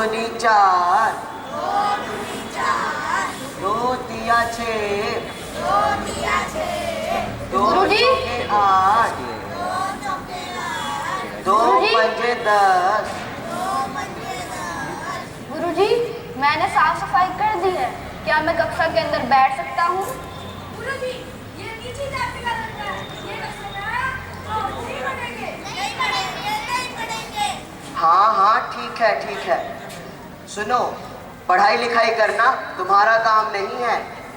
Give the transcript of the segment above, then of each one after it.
दूनी चार, दो तिया छः, दो चौके आठ, दो पंजे 10। गुरुजी, मैंने साफ सफाई कर दी है, क्या मैं कक्षा के अंदर बैठ सकता हूँ? गुरुजी, ये नीचे जाति का लड़का है, ये कक्षा में आया तो नहीं पढ़ेंगे। नहीं पढ़ेंगे। हाँ हाँ ठीक है। सुनो, पढ़ाई लिखाई करना तुम्हारा काम नहीं है,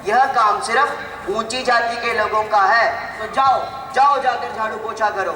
यह काम सिर्फ ऊंची जाति के लोगों का है। तो जाओ जाकर झाड़ू पोछा करो।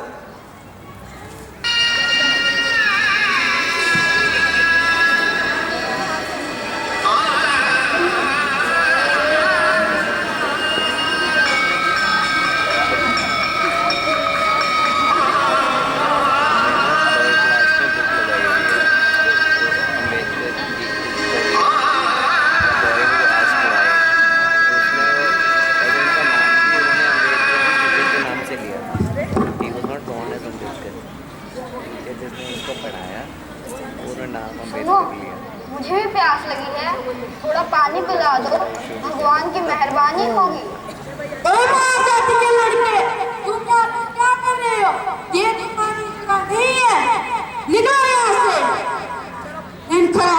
मुझे भी प्यास लगी है, थोड़ा पानी पिला दो, भगवान की मेहरबानी होगी। जाति के लड़के, तुम क्या कर रहे हो? ये तुम्हारी जगह नहीं है, निकलो यहाँ से। इनका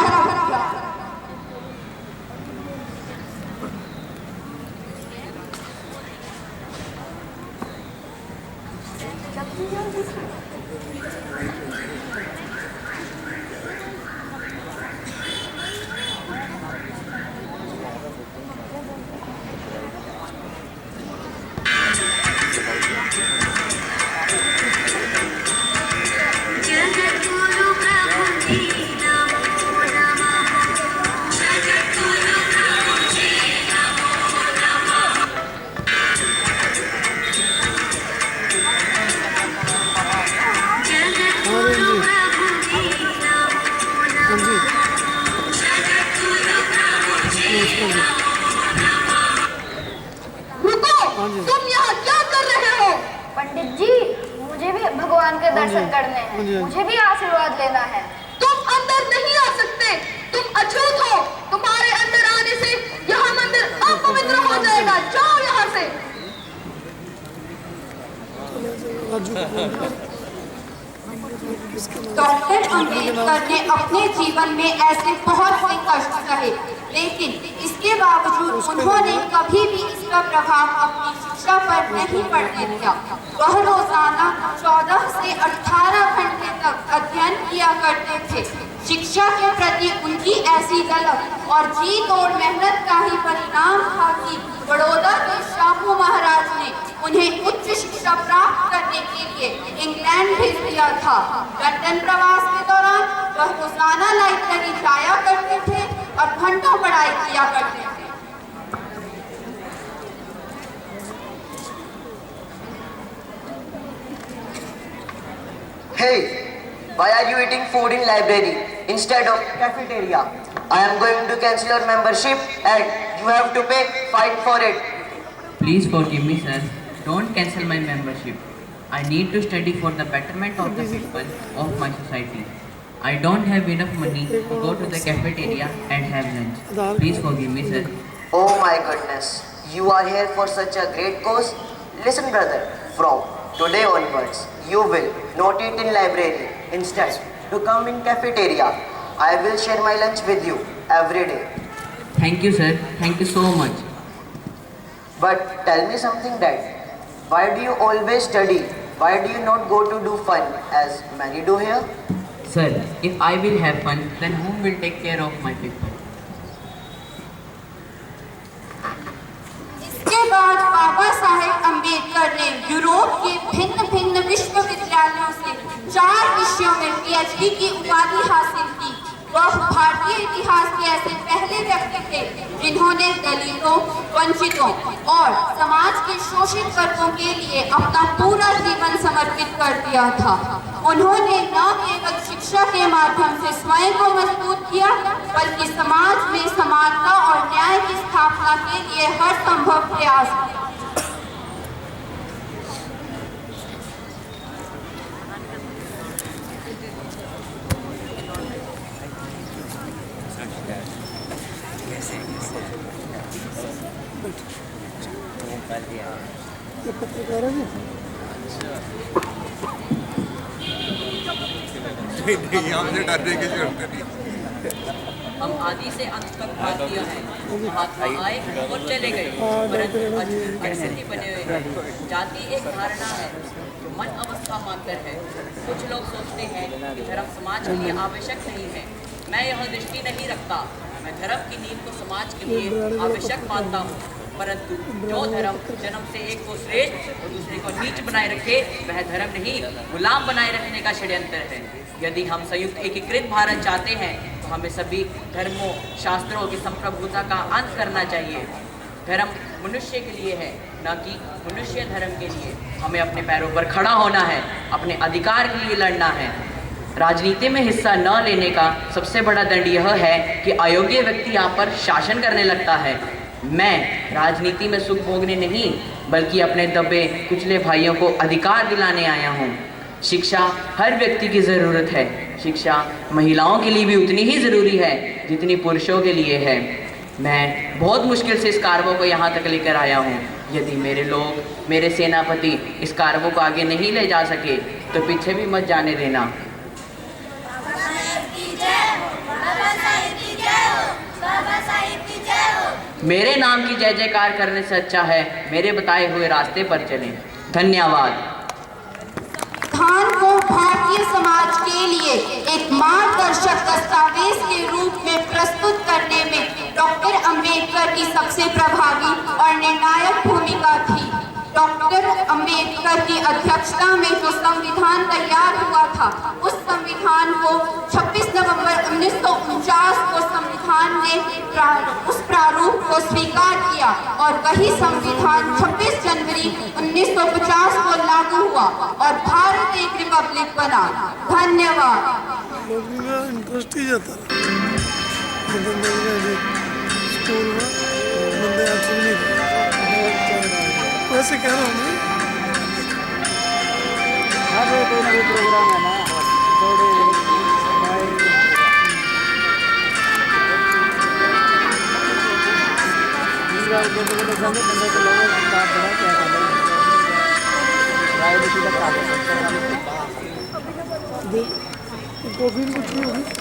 तुम यहाँ क्या कर रहे हो? पंडित जी, मुझे भी भगवान के दर्शन करने हैं, मुझे भी आशीर्वाद लेना है। तुम अंदर नहीं आ सकते, तुम अछूत हो, तुम्हारे अंदर आने से यह मंदिर अपवित्र हो जाएगा, जाओ यहाँ से। डॉक्टर अंबेडकर ने अपने जीवन में ऐसे बहुत से कष्ट सहे, लेकिन इसके बावजूद उन्होंने कभी भी इसका प्रभाव अपनी शिक्षा पर नहीं पड़ने दिया। वह रोजाना 14 से 18 घंटे तक अध्ययन किया करते थे। शिक्षा के प्रति उनकी ऐसी तलब और जी तोड़ मेहनत का ही परिणाम था कि बड़ौदा के शाहू महाराज ने उन्हें उच्च शिक्षा प्राप्त करने के लिए इंग्लैंड भेज दिया था। लंदन प्रवास के दौरान वह रोजाना लाइब्रेरी जाया करते थे और घंटों पढ़ाई किया करते थे। Hey, why are you eating food in library instead of cafeteria? I am going to cancel your membership and you have to pay fine for it. Please forgive me, sir. Don't cancel my membership. I need to study for the betterment of the people of my society. I don't have enough money to go to the cafeteria and have lunch. Please forgive me, sir. Oh my goodness, you are here for such a great cause. Listen brother, from today onwards, you will not eat in library. Instead, to come in cafeteria. I will share my lunch with you every day. Thank you, sir. Thank you so much. But tell me something, Dad. Why do you always study? Why do you not go to do fun as many do here? Sir, if I will have fun, then whom will take care of my people? इसके बाद बाबा साहेब अम्बेडकर ने Europe के भिन्न भिन्न विश्वविद्यालयों से 4 विषयों में PhD की उपाधि हासिल की। वह भारतीय इतिहास के ऐसे पहले व्यक्ति थे जिन्होंने दलितों, वंचितों और समाज के शोषित वर्गों के लिए अपना पूरा जीवन समर्पित कर दिया था। उन्होंने न केवल शिक्षा के माध्यम से स्वयं को मजबूत किया, बल्कि समाज में समानता और न्याय की स्थापना के लिए हर संभव प्रयास किया। ये पत्रकार है नहीं, हमसे डरने की जरूरत नहीं। हम आदि से अंत तक भारतीय हैं। महात्मा आए और चले गए, परंतु अक्षर ही बने हुए हैं। जाति एक धारणा है जो मन अवस्था मात्र है। कुछ लोग सोचते हैं कि धर्म समाज के लिए आवश्यक नहीं है। मैं यह दृष्टि नहीं रखता। मैं धर्म की नींव को समाज के लिए आवश्यक मानता हूँ, परंतु जो धर्म जन्म से एक को श्रेष्ठ और दूसरे को नीच बनाए रखे, वह धर्म नहीं, गुलाम बनाए रखने का षड्यंत्र है। यदि हम संयुक्त एकीकृत भारत चाहते हैं तो हमें सभी धर्मों शास्त्रों की संप्रभुता का अंत करना चाहिए। धर्म मनुष्य के लिए है, न कि मनुष्य धर्म के लिए। हमें अपने पैरों पर खड़ा होना है, अपने अधिकार के लिए लड़ना है। राजनीति में हिस्सा न लेने का सबसे बड़ा दंड यह है कि अयोग्य व्यक्ति यहाँ पर शासन करने लगता है। मैं राजनीति में सुख भोगने नहीं, बल्कि अपने दबे कुचले भाइयों को अधिकार दिलाने आया हूँ। शिक्षा हर व्यक्ति की ज़रूरत है। शिक्षा महिलाओं के लिए भी उतनी ही ज़रूरी है जितनी पुरुषों के लिए है। मैं बहुत मुश्किल से इस कार्यों को यहाँ तक लेकर आया हूँ। यदि मेरे लोग, मेरे सेनापति इस कार्यों को आगे नहीं ले जा सके तो पीछे भी मत जाने देना। मेरे नाम की जय जयकार करने से अच्छा है मेरे बताए हुए रास्ते पर चलें। धन्यवाद। संविधान को भारतीय समाज के लिए एक मार्गदर्शक दस्तावेज के रूप में प्रस्तुत करने में डॉक्टर अंबेडकर की सबसे प्रभावी और निर्णायक भूमिका थी। डॉक्टर अंबेडकर की अध्यक्षता में जो संविधान तैयार हुआ था, उस संविधान को 26 नवंबर 1949 को संविधान ने उस प्रारूप को स्वीकार किया और वही संविधान 26 जनवरी 1950 को लागू हुआ और भारत एक रिपब्लिक बना। धन्यवाद। इंटरेस्ट ही जाता स्कूल में बंदे अच्छे नहीं वैसे कह रहा हूँ मैं। हर रोज कोई ना कोई प्रोग्राम है ना, थोड़े कॉफी कुछ नहीं होगी।